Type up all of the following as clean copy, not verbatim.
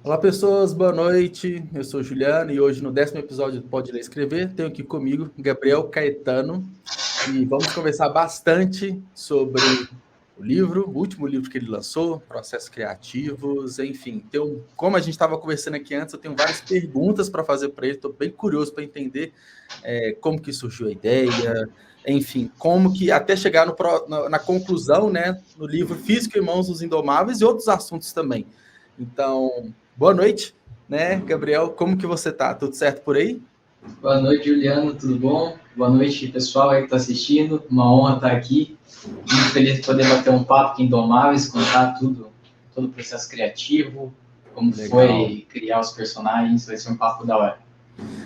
Olá, pessoas, boa noite. Eu sou o Juliano e hoje, no 10º episódio do Pode Ler e Escrever, tenho aqui comigo Gabriel Caetano e vamos conversar bastante sobre o livro, o último livro que ele lançou, Processos Criativos, enfim. Como a gente estava conversando aqui antes, eu tenho várias perguntas para fazer para ele, estou bem curioso para entender como que surgiu a ideia, enfim, como que até chegar na conclusão, né, no livro Físico em Mãos dos Indomáveis e outros assuntos também. Então, boa noite, né, Gabriel? Como que você tá? Tudo certo por aí? Boa noite, Juliano, tudo bom? Boa noite, pessoal aí que está assistindo. Uma honra estar aqui. Muito feliz de poder bater um papo com Indomáveis, contar tudo, todo o processo criativo, como Legal. foi criar os personagens. Vai ser um papo da hora.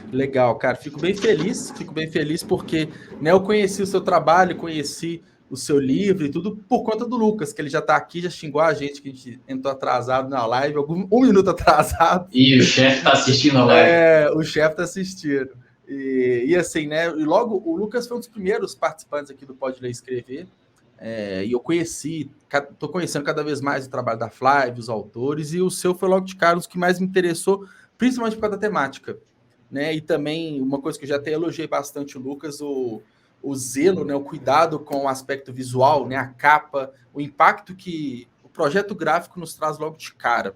Legal, cara. Fico bem feliz porque, né, eu conheci o seu trabalho, conheci o seu livro e tudo por conta do Lucas, que ele já está aqui, já xingou a gente, que a gente entrou atrasado na live, um minuto atrasado. E o chefe está assistindo a live. O chefe está assistindo. E assim, né? E logo o Lucas foi um dos primeiros participantes aqui do Pode Ler e Escrever. E eu estou conhecendo cada vez mais o trabalho da Flávia, os autores, e o seu foi logo de cara os que mais me interessou, principalmente por causa da temática. Né? E também, uma coisa que eu já até elogiei bastante o Lucas, o zelo, né? O cuidado com o aspecto visual, né? A capa, o impacto que o projeto gráfico nos traz logo de cara.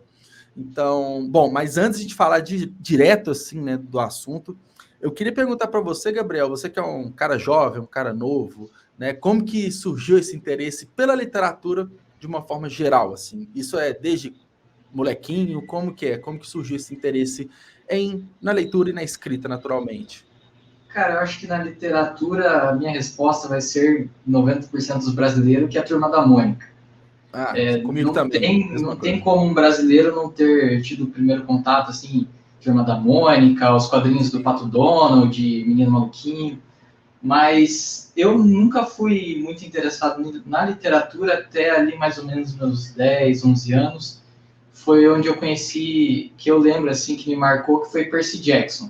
Então, bom, mas antes de falar direto assim, né, do assunto, eu queria perguntar para você, Gabriel, você que é um cara jovem, um cara novo, né, como que surgiu esse interesse pela literatura de uma forma geral, assim? Isso é desde molequinho, como que é? Como que surgiu esse interesse na leitura e na escrita, naturalmente? Cara, eu acho que na literatura a minha resposta vai ser 90% dos brasileiros, que é a Turma da Mônica. Comigo também, mesma Não tem coisa. como um brasileiro não ter tido o primeiro contato, assim, Turma da Mônica, os quadrinhos do Pato Donald, Menino Maluquinho, mas eu nunca fui muito interessado na literatura até ali mais ou menos meus 10, 11 anos. Foi onde eu conheci, que eu lembro, assim, que me marcou, que foi Percy Jackson.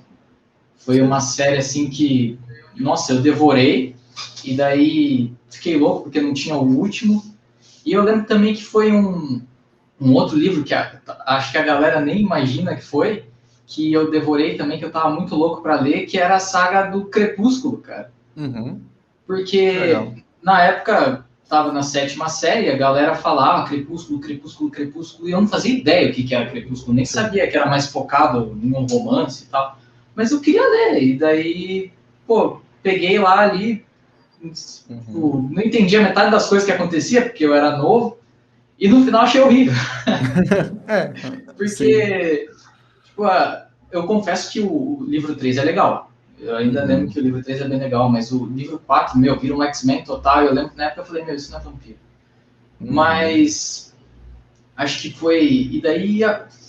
Foi uma série, assim, que, nossa, eu devorei, e daí fiquei louco porque não tinha o último. E eu lembro também que foi um outro livro que acho que a galera nem imagina que foi, que eu devorei também, que eu tava muito louco para ler, que era a saga do Crepúsculo, cara. Uhum. Porque na época tava na 7ª série, a galera falava Crepúsculo, Crepúsculo, Crepúsculo, e eu não fazia ideia o que era Crepúsculo, nem sabia que era mais focado em um romance e tal. Mas eu queria ler, e daí, pô, peguei lá ali, tipo, não entendia metade das coisas que acontecia, porque eu era novo, e no final achei horrível. Porque, tipo, eu confesso que o livro 3 é legal. Eu ainda lembro que o livro 3 é bem legal, mas o livro 4, vira um X-Men total. Eu lembro que na época eu falei, isso não é vampiro. Mas acho que foi. E daí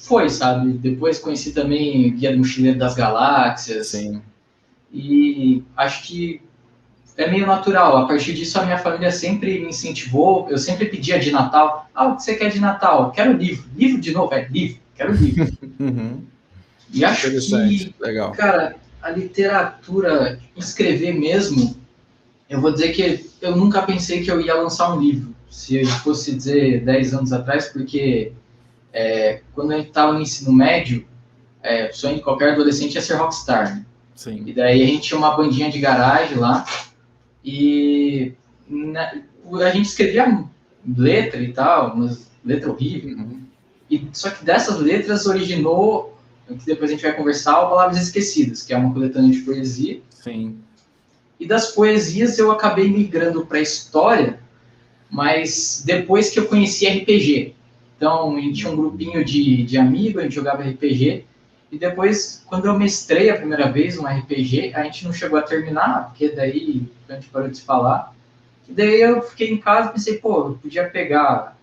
foi, sabe? Depois conheci também Guia do Mochileiro das Galáxias. Sim. E acho que é meio natural. A partir disso, a minha família sempre me incentivou. Eu sempre pedia de Natal. O que você quer de Natal? Quero livro. Livro de novo? Livro. Quero livro. E acho que, legal. Cara, a literatura, escrever mesmo, eu vou dizer que eu nunca pensei que eu ia lançar um livro, se eu fosse dizer 10 anos atrás, porque quando a gente estava no ensino médio, o sonho de qualquer adolescente é ser rockstar, né? Sim. E daí a gente tinha uma bandinha de garagem lá, e a gente escrevia letra e tal, umas letras horríveis. Só que dessas letras originou, que depois a gente vai conversar, o Palavras Esquecidas, que é uma coletânea de poesia. Sim. E das poesias eu acabei migrando para a história, mas depois que eu conheci RPG. Então, a gente tinha um grupinho de amigos, a gente jogava RPG, e depois, quando eu mestrei a primeira vez um RPG, a gente não chegou a terminar, porque daí a gente parou de se falar. E daí eu fiquei em casa e pensei, eu podia pegar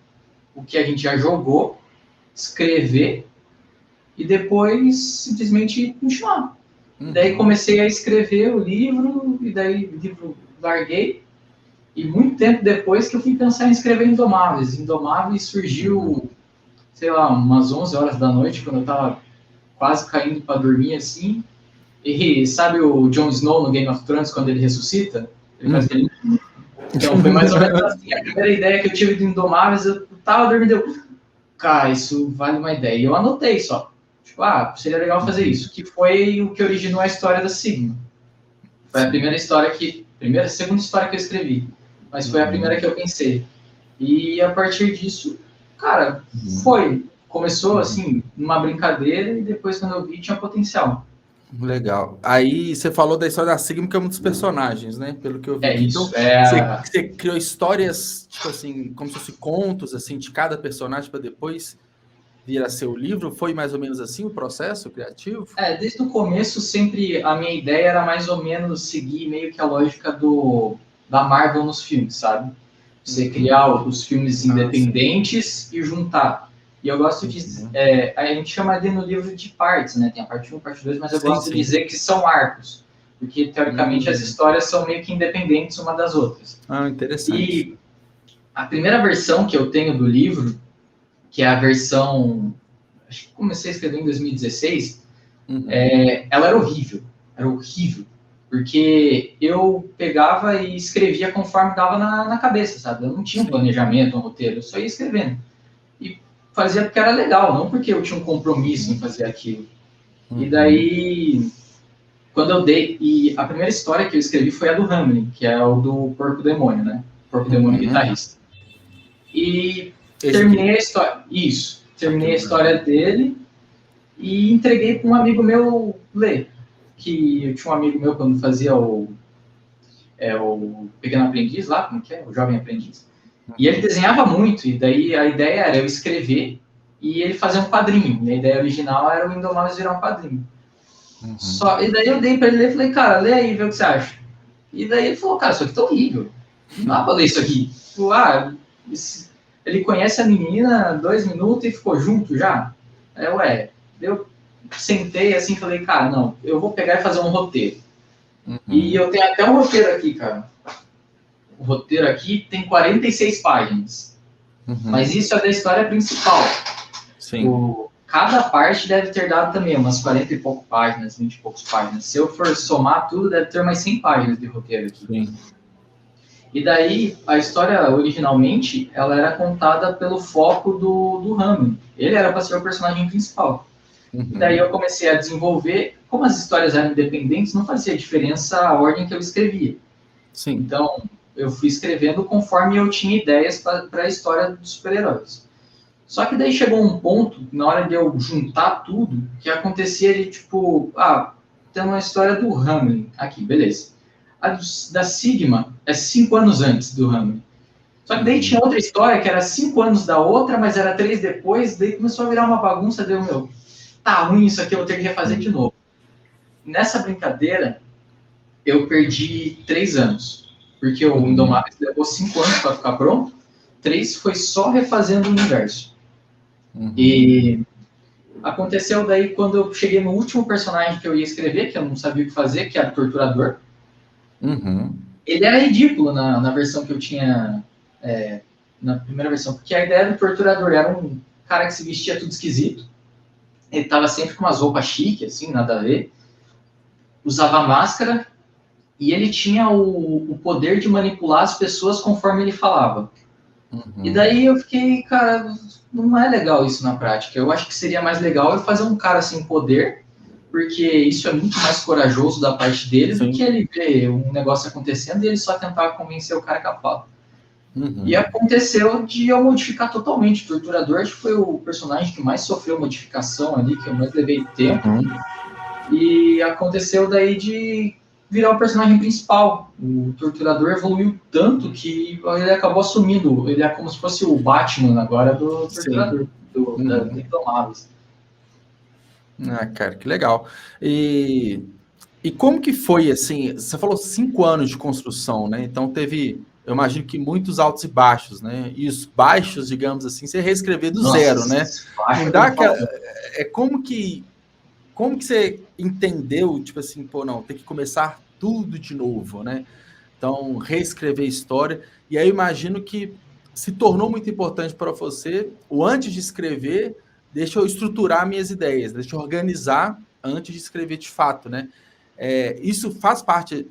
o que a gente já jogou, escrever, e depois simplesmente continuar. Daí comecei a escrever o livro, e daí o livro larguei, e muito tempo depois que eu fui pensar em escrever Indomáveis. Indomáveis surgiu, sei lá, umas 11 horas da noite, quando eu estava quase caindo para dormir, assim, e sabe o Jon Snow no Game of Thrones, quando ele ressuscita? Ele faz aquele... Então foi mais ou menos assim, a primeira ideia que eu tive do Indomáveis, eu estava dormindo, cara, isso vale uma ideia. E eu anotei só. Tipo, seria legal fazer isso. Que foi o que originou a história da Sigma. Foi a segunda história que eu escrevi. Mas foi a primeira que eu pensei. E a partir disso, cara, começou assim, numa brincadeira, e depois quando eu vi, tinha potencial. Legal. Aí você falou da história da Sigma, que é um dos personagens, né? Pelo que eu vi É aqui. isso. Então, você criou histórias, tipo assim, como se fossem contos, assim, de cada personagem para depois vir a ser o livro? Foi mais ou menos assim o processo criativo? Desde o começo, sempre a minha ideia era mais ou menos seguir meio que a lógica da Marvel nos filmes, sabe? Você criar os filmes independentes e juntar. E eu gosto de... a gente chama ali no livro de partes, né? Tem a parte 1, parte 2, mas eu gosto de dizer que são arcos. Porque, teoricamente, as histórias são meio que independentes uma das outras. Interessante. E a primeira versão que eu tenho do livro, que é a versão... Acho que comecei a escrever em 2016. Ela era horrível. Era horrível. Porque eu pegava e escrevia conforme dava na cabeça, sabe? Eu não tinha um planejamento, um roteiro. Eu só ia escrevendo. E fazia porque era legal, não porque eu tinha um compromisso em fazer aquilo. E daí, quando eu dei... E a primeira história que eu escrevi foi a do Hamlin, que é o do Porco Demônio, né? Porco Demônio Guitarrista. E terminei a história. Isso. Terminei a história dele e entreguei para um amigo meu ler. Que eu tinha um amigo meu quando fazia o Pequeno Aprendiz lá, como que é? O Jovem Aprendiz. E ele desenhava muito, e daí a ideia era eu escrever e ele fazer um quadrinho. A ideia original era o Indomáveis virar um quadrinho. E daí eu dei para ele ler e falei, cara, lê aí, vê o que você acha. E daí ele falou, cara, isso aqui tá horrível. Não dá pra ler isso aqui. Ele conhece a menina 2 minutos e ficou junto já? Eu sentei assim e falei, cara, não, eu vou pegar e fazer um roteiro. E eu tenho até um roteiro aqui, cara. O roteiro aqui tem 46 páginas. Mas isso é da história principal. Cada parte deve ter dado também umas 40 e poucas páginas, 20 e poucas páginas. Se eu for somar tudo, deve ter mais 100 páginas de roteiro aqui. E daí, a história, originalmente, ela era contada pelo foco do Hamlin. Ele era para ser o personagem principal. E daí eu comecei a desenvolver. Como as histórias eram independentes, não fazia diferença a ordem que eu escrevia. Então, eu fui escrevendo conforme eu tinha ideias para a história dos super-heróis. Só que daí chegou um ponto, na hora de eu juntar tudo, que acontecia de tipo, tem uma história do Hamlin aqui, beleza. A da Sigma é 5 anos antes do Hamlin. Só que daí tinha outra história que era 5 anos da outra, mas era 3 depois, daí começou a virar uma bagunça, tá ruim isso aqui, eu vou ter que refazer de novo. Nessa brincadeira, eu perdi 3 anos, porque o Indomáveis levou 5 anos para ficar pronto, 3 foi só refazendo o universo. E aconteceu daí quando eu cheguei no último personagem que eu ia escrever, que eu não sabia o que fazer, que era o Torturador. Ele era ridículo na versão que eu tinha, na primeira versão, porque a ideia do Torturador era um cara que se vestia tudo esquisito, ele tava sempre com umas roupas chiques, assim, nada a ver, usava máscara, e ele tinha o poder de manipular as pessoas conforme ele falava. E daí eu fiquei, cara, não é legal isso na prática. Eu acho que seria mais legal eu fazer um cara sem poder, porque isso é muito mais corajoso da parte dele do que ele ver um negócio acontecendo e ele só tentar convencer o cara que fala. E aconteceu de eu modificar totalmente. O Torturador acho que foi o personagem que mais sofreu modificação ali, que eu mais levei tempo. E aconteceu daí de virar o personagem principal. O Torturador evoluiu tanto que ele acabou assumindo. Ele é como se fosse o Batman agora do Torturador, do Indomáveis. Cara, que legal. E como que foi, assim, você falou 5 anos de construção, né? Então teve, eu imagino que muitos altos e baixos, né? E os baixos, digamos assim, você reescrever do zero, né? Não dá aquela... Como que você entendeu, tipo assim, não, tem que começar tudo de novo, né? Então, reescrever a história. E aí eu imagino que se tornou muito importante para você, o antes de escrever, deixa eu estruturar minhas ideias, deixa eu organizar antes de escrever de fato, né? Isso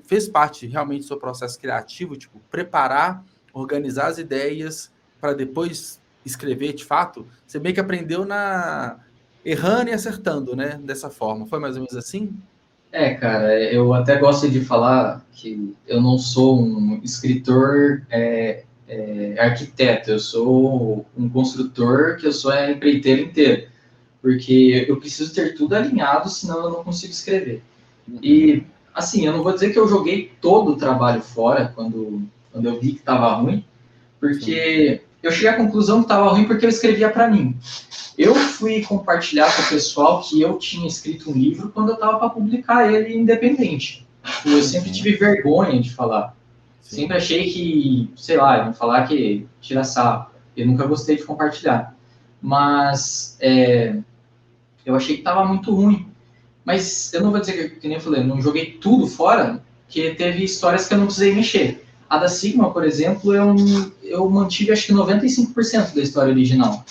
fez parte realmente do seu processo criativo, tipo, preparar, organizar as ideias para depois escrever de fato? Você meio que aprendeu errando e acertando, né? Dessa forma. Foi mais ou menos assim? Cara, eu até gosto de falar que eu não sou um escritor arquiteto, eu sou um construtor, que eu sou empreiteiro inteiro, porque eu preciso ter tudo alinhado, senão eu não consigo escrever. E, assim, eu não vou dizer que eu joguei todo o trabalho fora quando eu vi que estava ruim, porque eu cheguei à conclusão que estava ruim porque eu escrevia para mim. Eu fui compartilhar com o pessoal que eu tinha escrito um livro quando eu estava para publicar ele independente. Eu sempre tive vergonha de falar. Sim. Sempre achei que, sei lá, iam falar que tira sarro. Eu nunca gostei de compartilhar. Mas eu achei que estava muito ruim. Mas eu não vou dizer que nem eu falei, eu não joguei tudo fora, porque teve histórias que eu não precisei mexer. A da Sigma, por exemplo, eu mantive acho que 95% da história original.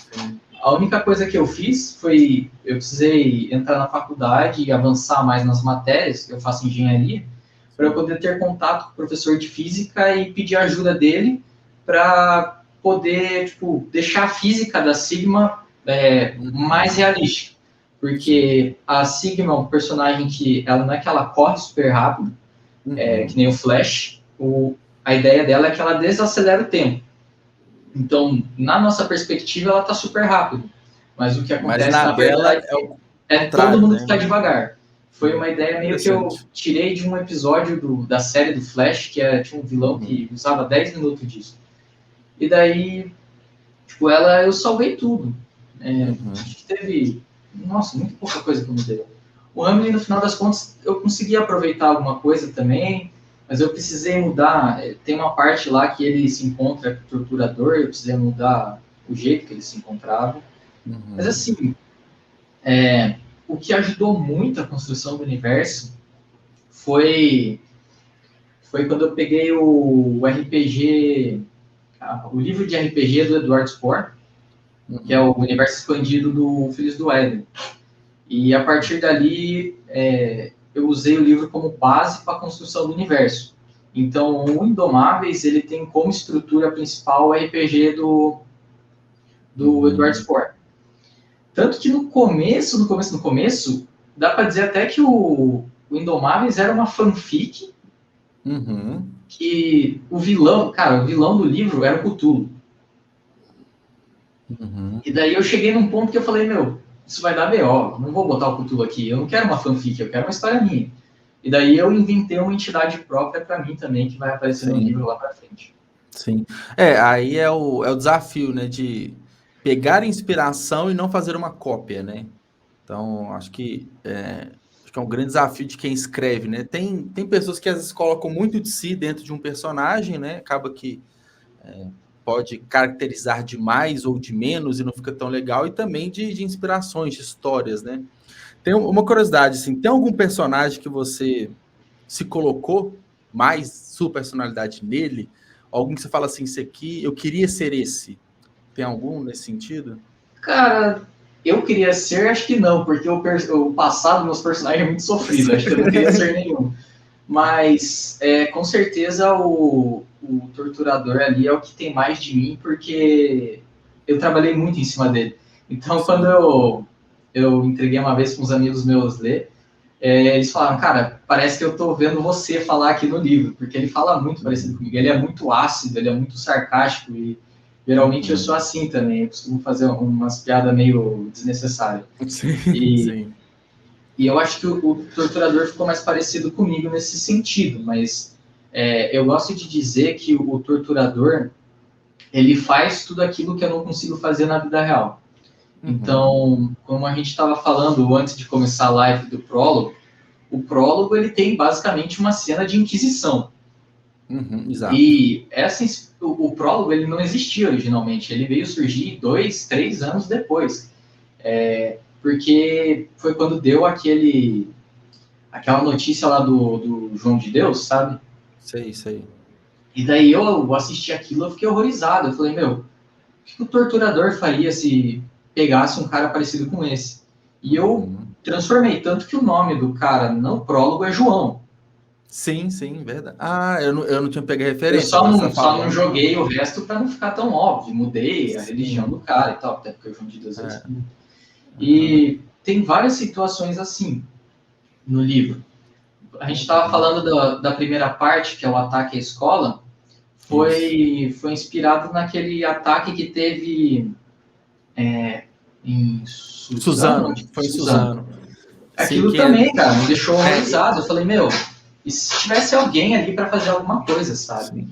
A única coisa que eu fiz foi, eu precisei entrar na faculdade e avançar mais nas matérias, que eu faço engenharia, para eu poder ter contato com o professor de física e pedir ajuda dele para poder, tipo, deixar a física da Sigma mais realística. Porque a Sigma é um personagem que, ela não é que ela corre super rápido, que nem o Flash, a ideia dela é que ela desacelera o tempo. Então, na nossa perspectiva, ela está super rápido. Mas o que acontece, na verdade, é todo mundo ficar devagar. Foi uma ideia meio que eu tirei de um episódio da série do Flash, que tinha um vilão que usava 10 minutos disso. E daí, tipo, eu salvei tudo. Acho que teve, nossa, muito pouca coisa que eu mudei. O Hamlin, no final das contas, eu consegui aproveitar alguma coisa também, mas eu precisei mudar. Tem uma parte lá que ele se encontra com o torturador, eu precisei mudar o jeito que ele se encontrava. Mas assim, o que ajudou muito a construção do universo foi quando eu peguei o RPG, o livro de RPG do Edward Spohr, que é o universo expandido do Filhos do Éden. E a partir dali, eu usei o livro como base para a construção do universo. Então, o Indomáveis, ele tem como estrutura principal o RPG do Edward Spohr. Tanto que no começo, dá para dizer até que o Indomáveis era uma fanfic, que o vilão do livro era o Cthulhu. E daí eu cheguei num ponto que eu falei, isso vai dar B.O., não vou botar o Cthulhu aqui, eu não quero uma fanfic, eu quero uma história minha. E daí eu inventei uma entidade própria para mim também, que vai aparecer no livro lá para frente. Sim. Aí é o desafio, né, de pegar inspiração e não fazer uma cópia, né? Então, acho que é um grande desafio de quem escreve, né? Tem pessoas que às vezes colocam muito de si dentro de um personagem, né? Acaba que pode caracterizar de mais ou de menos e não fica tão legal, e também de inspirações, de histórias, né? Tem uma curiosidade, assim, tem algum personagem que você se colocou mais sua personalidade nele? Algum que você fala assim, esse aqui, eu queria ser esse? Tem algum nesse sentido? Cara, eu queria ser, acho que não, porque o passado dos meus personagens é muito sofrido, acho que eu não queria ser nenhum. Mas, com certeza, o torturador ali é o que tem mais de mim, porque eu trabalhei muito em cima dele. Então, quando eu entreguei uma vez para uns amigos meus ler, eles falaram, cara, parece que eu tô vendo você falar aqui no livro, porque ele fala muito parecido comigo. Ele é muito ácido, ele é muito sarcástico, e geralmente eu sou assim também. Eu costumo fazer umas piadas meio desnecessárias. Sim. E eu acho que o torturador ficou mais parecido comigo nesse sentido, mas eu gosto de dizer que o torturador, ele faz tudo aquilo que eu não consigo fazer na vida real. Então, como a gente estava falando antes de começar a live do prólogo, o prólogo ele tem basicamente uma cena de inquisição. Exato. E o prólogo ele não existia originalmente, ele veio surgir 2, 3 anos depois. Porque foi quando deu aquela notícia lá do João de Deus, sabe? Sei. E daí eu assisti aquilo, eu fiquei horrorizado. Eu falei, o que o torturador faria se pegasse um cara parecido com esse? E eu transformei, tanto que o nome do cara no prólogo é João. Sim, verdade. Eu não tinha pego a referência. Eu só não joguei o resto para não ficar tão óbvio. Mudei a religião do cara e tal, até porque o João de Deus é assim. E tem várias situações assim no livro. A gente estava falando da primeira parte, que é o ataque à escola, foi inspirado naquele ataque que teve em Suzano? Foi em Suzano. Sim, Aquilo também, cara, me deixou horrorizado. Eu falei, meu, e se tivesse alguém ali para fazer alguma coisa, sabe? Sim.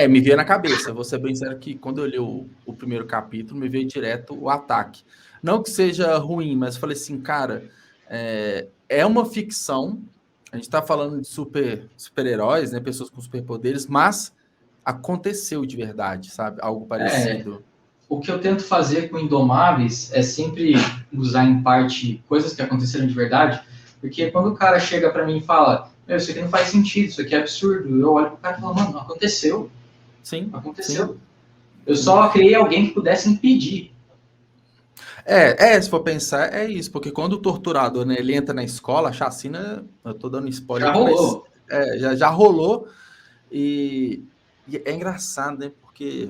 Me veio na cabeça. Vou ser bem sincero que quando eu li o primeiro capítulo, me veio direto o ataque. Não que seja ruim, mas eu falei assim, cara, é uma ficção. A gente tá falando de super-heróis, né? Pessoas com superpoderes, mas aconteceu de verdade, sabe? Algo parecido. O que eu tento fazer com Indomáveis é sempre usar em parte coisas que aconteceram de verdade, porque quando o cara chega para mim e fala, meu, isso aqui não faz sentido, isso aqui é absurdo, eu olho pro cara e falo, mano, aconteceu. Sim. Aconteceu. Sim. Eu só criei alguém que pudesse impedir. Se for pensar, é isso, porque quando o torturador, né, ele entra na escola, a chacina, eu tô dando spoiler Já aqui, rolou. mas já rolou, e é engraçado, né, porque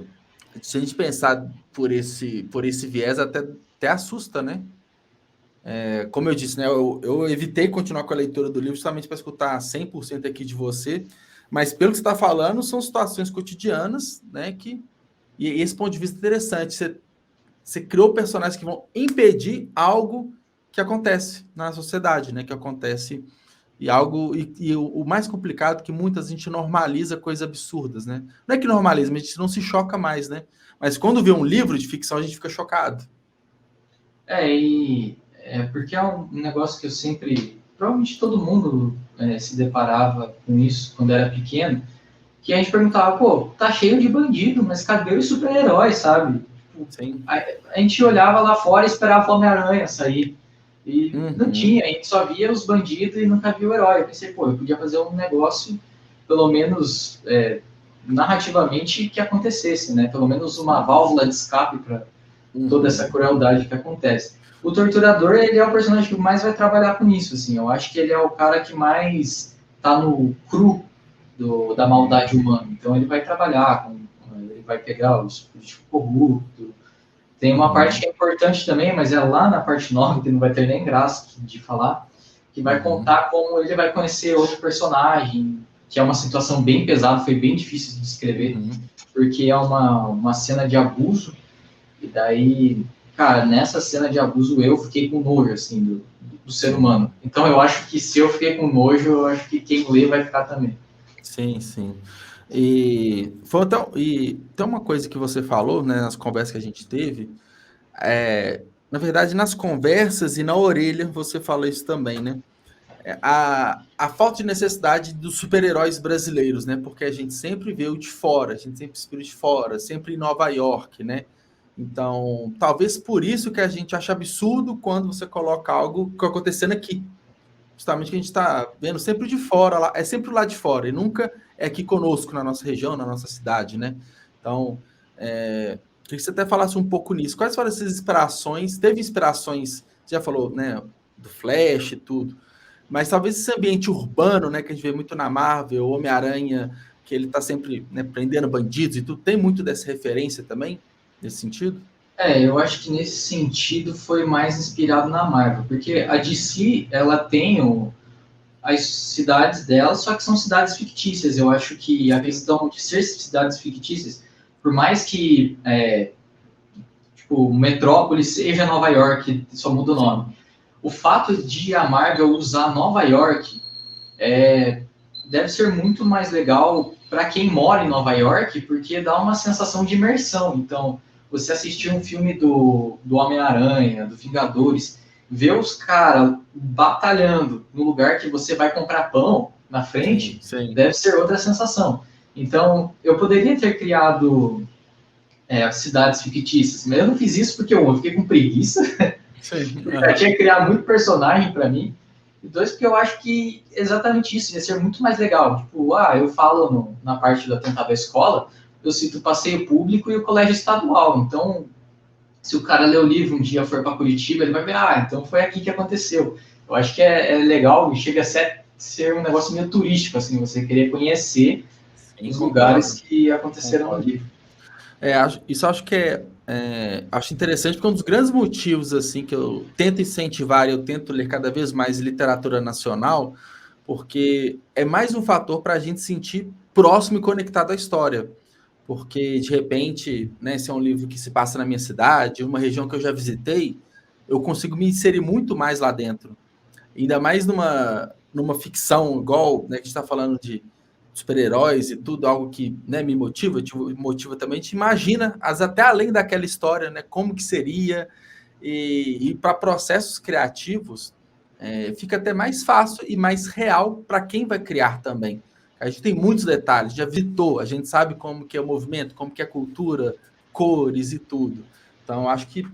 se a gente pensar por esse viés, até assusta, né? Como eu disse, né, eu evitei continuar com a leitura do livro justamente para escutar 100% aqui de você, mas pelo que você está falando, são situações cotidianas, né, e esse ponto de vista é interessante, você criou personagens que vão impedir algo que acontece na sociedade, né? Que acontece e o mais complicado é que muitas a gente normaliza coisas absurdas, né? Não é que normaliza, mas a gente não se choca mais, né? Mas quando vê um livro de ficção, a gente fica chocado. Porque é um negócio que eu sempre, provavelmente todo mundo se deparava com isso quando era pequeno, que a gente perguntava, pô, tá cheio de bandido, mas cadê os super-heróis, sabe? Sim. A gente olhava lá fora e esperava o Homem-Aranha sair. E não tinha, a gente só via os bandidos e nunca via o herói. Eu pensei, pô, eu podia fazer um negócio, pelo menos narrativamente, que acontecesse, né? Pelo menos uma válvula de escape para toda essa crueldade que acontece. O Torturador, ele é o personagem que mais vai trabalhar com isso, assim. Eu acho que ele é o cara que mais tá no cru da maldade humana. Então ele vai trabalhar ele vai pegar os políticos corruptos. Tem uma parte que é importante também, mas é lá na parte 9, que não vai ter nem graça de falar, que vai contar como ele vai conhecer outro personagem, que é uma situação bem pesada, foi bem difícil de descrever, porque é uma cena de abuso, e daí, cara, nessa cena de abuso eu fiquei com nojo, assim, do ser humano. Então eu acho que se eu fiquei com nojo, eu acho que quem lê vai ficar também. Sim, sim. Tem uma coisa que você falou, né, nas conversas que a gente teve, na verdade, nas conversas e na orelha você falou isso também, né? A falta de necessidade dos super-heróis brasileiros, né? Porque a gente sempre veio de fora, a gente sempre se viu de fora, sempre em Nova York, né? Então, talvez por isso que a gente acha absurdo quando você coloca algo que acontecendo aqui. Justamente que a gente está vendo sempre de fora, lá, é sempre lá de fora, e nunca é aqui conosco, na nossa região, na nossa cidade, né? Então, queria que você até falasse um pouco nisso. Quais foram essas inspirações? Teve inspirações, você já falou, né, do Flash e tudo, mas talvez esse ambiente urbano, né, que a gente vê muito na Marvel, Homem-Aranha, que ele tá sempre, né, prendendo bandidos e tudo, tem muito dessa referência também, nesse sentido? Eu acho que nesse sentido foi mais inspirado na Marvel, porque a DC, ela tem as cidades dela, só que são cidades fictícias. Eu acho que a questão de ser cidades fictícias, por mais que tipo, Metrópolis seja Nova York, só muda o nome. O fato de a Marvel usar Nova York deve ser muito mais legal para quem mora em Nova York, porque dá uma sensação de imersão. Então, você assistir um filme do Homem-Aranha, do Vingadores, ver os caras batalhando no lugar que você vai comprar pão na frente, Sim. deve ser outra sensação. Então, eu poderia ter criado cidades fictícias, mas eu não fiz isso porque eu fiquei com preguiça. Eu já tinha que criar muito personagem para mim. E dois, porque eu acho que exatamente isso ia ser muito mais legal. Tipo, eu falo na parte do atentado à escola, eu cito o passeio público e o colégio estadual. Então, se o cara ler o livro um dia for para Curitiba, ele vai ver, então foi aqui que aconteceu. Eu acho que é legal e chega a ser um negócio meio turístico, assim, você querer conhecer os lugares que aconteceram no livro. Isso acho que acho interessante, porque um dos grandes motivos assim que eu tento incentivar, eu tento ler cada vez mais literatura nacional, porque é mais um fator para a gente sentir próximo e conectado à história. Porque, de repente, né, se é um livro que se passa na minha cidade, uma região que eu já visitei, eu consigo me inserir muito mais lá dentro. Ainda mais numa ficção, igual, né, que a gente está falando de super-heróis e tudo, algo que, né, me motiva, te motiva também, te imagina, até além daquela história, né, como que seria, e para processos criativos, fica até mais fácil e mais real para quem vai criar também. A gente tem muitos detalhes, já visitou, a gente sabe como que é o movimento, como que é a cultura, cores e tudo. Então, acho que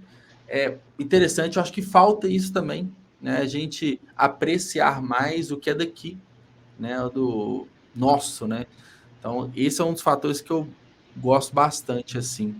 é interessante, eu acho que falta isso também, né? A gente apreciar mais o que é daqui, né? Do nosso, né? Então, esse é um dos fatores que eu gosto bastante, assim.